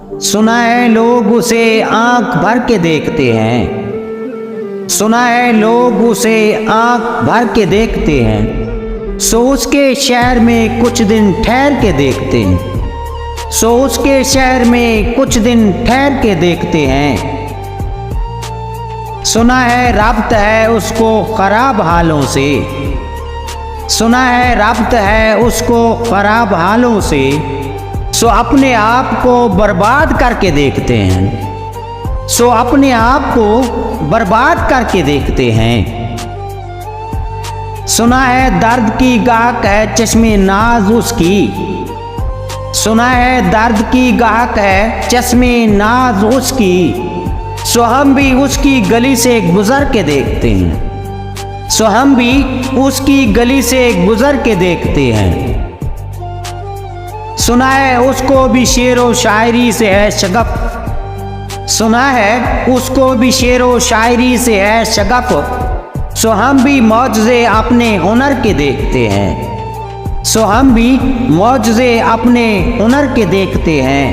सुना है लोग उसे आंख भर के देखते हैं, सुना है लोग उसे आंख भर के देखते हैं। सो उसके शहर में कुछ दिन ठहर के देखते हैं, सो उसके शहर में कुछ दिन ठहर के देखते हैं। सुना है रब्त है उसको खराब हालों से, सुना है रब्त है उसको खराब हालों से। सो अपने आप को बर्बाद करके देखते हैं, सो अपने आप को बर्बाद करके देखते हैं। सुना है दर्द की गाहक है चश्मे नाज उसकी, सुना है दर्द की गाहक है चश्मे नाज उसकी। सो हम भी उसकी गली से गुजर के देखते हैं, सो हम भी उसकी गली से गुजर के देखते हैं। सुना है उसको भी शेरो शायरी से है शगफ, सुना है उसको भी शेरो शायरी से है शगफ। सो हम भी मौजज़े अपने हुनर के देखते हैं, सो हम भी मौजज़े अपने हुनर के देखते हैं।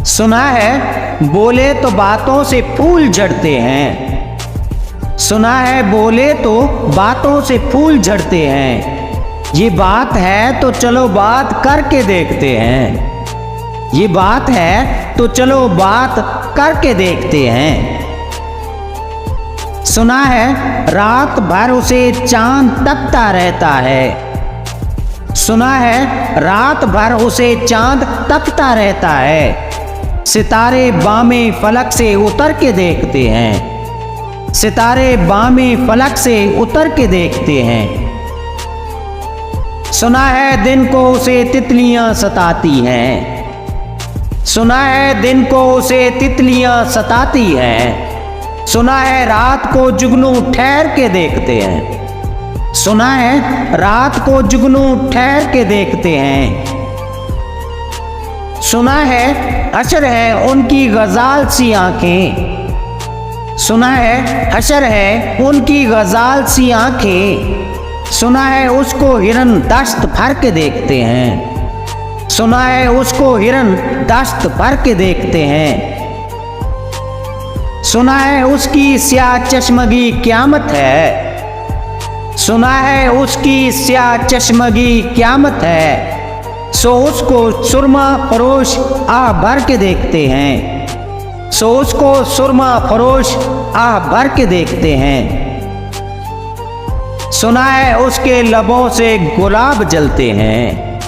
सुना है बोले तो बातों से फूल झड़ते हैं, सुना है बोले तो बातों से फूल झड़ते हैं। ये बात है तो चलो बात करके देखते हैं, ये बात है तो चलो बात करके देखते हैं। सुना है रात भर उसे चांद तकता रहता है, सुना है रात भर उसे चांद तकता रहता है। सितारे बामे फलक से उतर के देखते हैं, सितारे बामे फलक से उतर के देखते हैं। सुना है दिन को उसे तितलियां सताती हैं, सुना है दिन को उसे तितलियां सताती हैं। सुना है रात को जुगनू ठहर के देखते हैं, सुना है रात को जुगनू ठहर के देखते हैं। सुना है हशर है उनकी गजाल सी आंखें, सुना है हशर है उनकी गजाल सी आंखें। सुना है उसको हिरन दस्त भर के देखते हैं, सुना है उसको हिरन दस्त भर के देखते हैं। सुना है उसकी स्याह चश्मगी क़यामत है, सुना है उसकी स्याह चश्मगी क़यामत है। सो उसको सुरमा फरोश आह भर के देखते हैं, सो उसको सुरमा फरोश आह भर के देखते हैं। सुना है उसके लबों से गुलाब जलते हैं,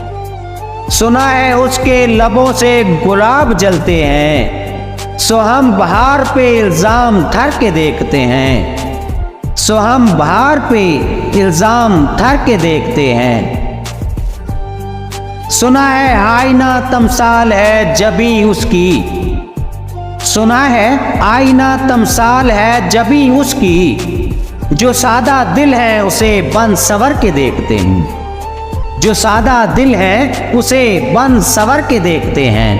सुना है उसके लबों से गुलाब जलते हैं। सो हम बहार पे इल्ज़ाम धर के देखते हैं, सो हम बहार पे इल्ज़ाम धर के देखते हैं। सुना है आईना तमसाल है जबी उसकी, सुना है आईना तमसाल है जबी उसकी। जो सादा दिल है उसे बन सवर के देखते हैं, जो सादा दिल है उसे बन सवर के देखते हैं।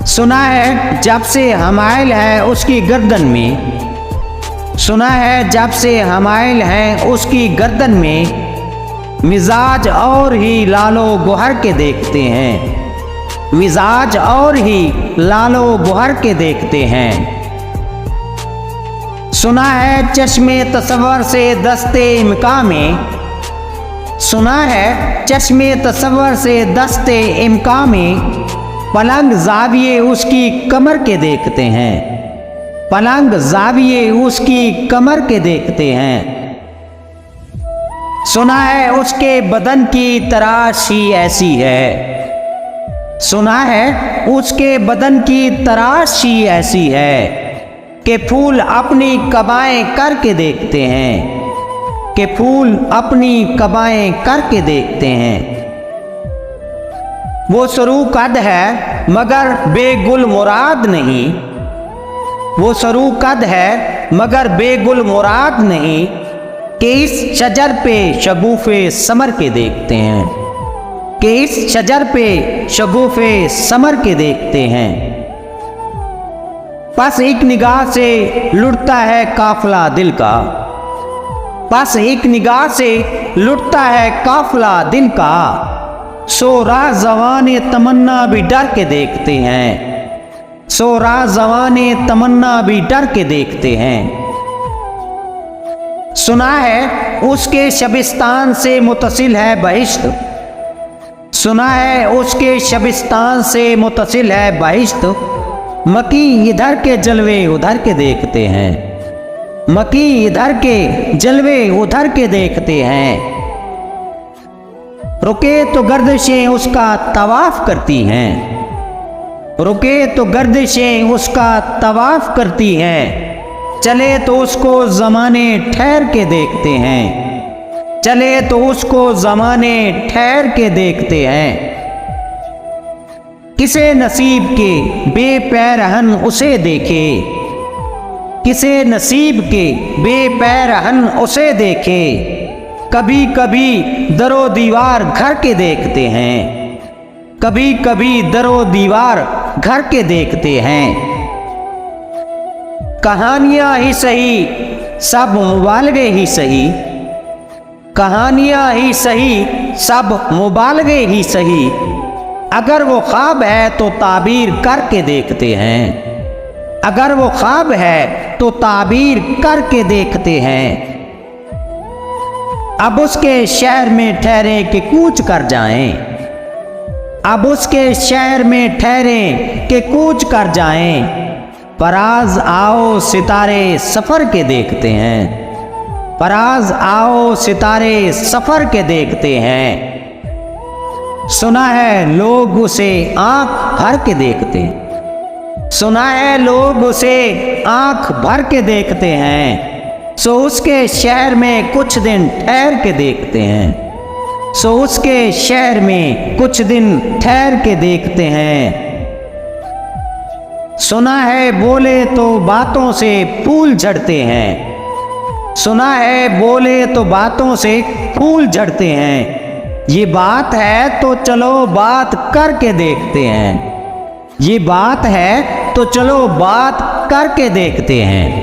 सुना है जब से हमाइल है उसकी गर्दन में, सुना है जब से हमाइल है उसकी गर्दन में। मिजाज और ही लालो गुहर के देखते हैं, मिजाज और ही लालो गुहर के देखते हैं। सुना है चश्मे तसव्वुर से दस्ते इम्का में, सुना है चश्मे तसव्वुर से दस्ते इम्का में। पलंग जाविये उसकी कमर के देखते हैं, पलंग जाविये उसकी कमर के देखते हैं। सुना है उसके बदन की तराशी ऐसी है, सुना है उसके बदन की तराशी ऐसी है कि फूल अपनी कबाएं करके देखते हैं, कि फूल अपनी कबाएं करके देखते हैं। वो सरू कद है मगर बेगुल मुराद नहीं, वो सरू कद है मगर बेगुल मुराद नहीं। कि इस शजर पे शगुफे समर के देखते हैं, कि इस शजर पे शगुफे समर के देखते हैं। बस एक निगाह से लुटता है काफिला दिल का, बस एक निगाह से लुटता है काफिला दिल का। सो राह जवाने तमन्ना भी डर के देखते हैं, सो राह जवाने तमन्ना भी डर के देखते हैं। सुना है उसके शबिस्तान से मुतसिल है बहिश्त, सुना है उसके शबिस्तान से मुतसिल है बहिश्त। मकी इधर के जलवे उधर के देखते हैं, मकी इधर के जलवे उधर के देखते हैं। रुके तो गर्दिशें उसका तवाफ करती हैं, रुके तो गर्दिशें उसका तवाफ करती हैं। चले तो उसको ज़माने ठहर के देखते हैं, चले तो उसको ज़माने ठहर के देखते हैं। किसे नसीब के बेपैरहन उसे देखे, किसे नसीब के बेपैरहन उसे देखे। कभी कभी दरो दीवार घर के देखते हैं, कभी कभी दरो दीवार घर के देखते हैं। कहानियां ही सही सब मुबालगे ही सही, कहानियां ही सही सब मुबालगे ही सही। अगर वो ख्वाब है तो ताबीर करके देखते हैं, अगर वो ख्वाब है तो ताबीर करके देखते हैं। अब उसके शहर में ठहरे कि कूच कर जाएं, अब उसके शहर में ठहरे कि कूच कर जाएं। पराज आओ सितारे सफर के देखते हैं, पराज आओ सितारे सफर के देखते हैं। सुना है लोग उसे आंख भर के देखते, सुना है लोग उसे आंख भर के देखते हैं। सो उसके शहर में कुछ दिन ठहर के देखते हैं, सो उसके शहर में कुछ दिन ठहर के देखते हैं। सुना है बोले तो बातों से फूल झड़ते हैं, सुना है बोले तो बातों से फूल झड़ते हैं। ये बात है तो चलो बात करके देखते हैं, ये बात है तो चलो बात करके देखते हैं।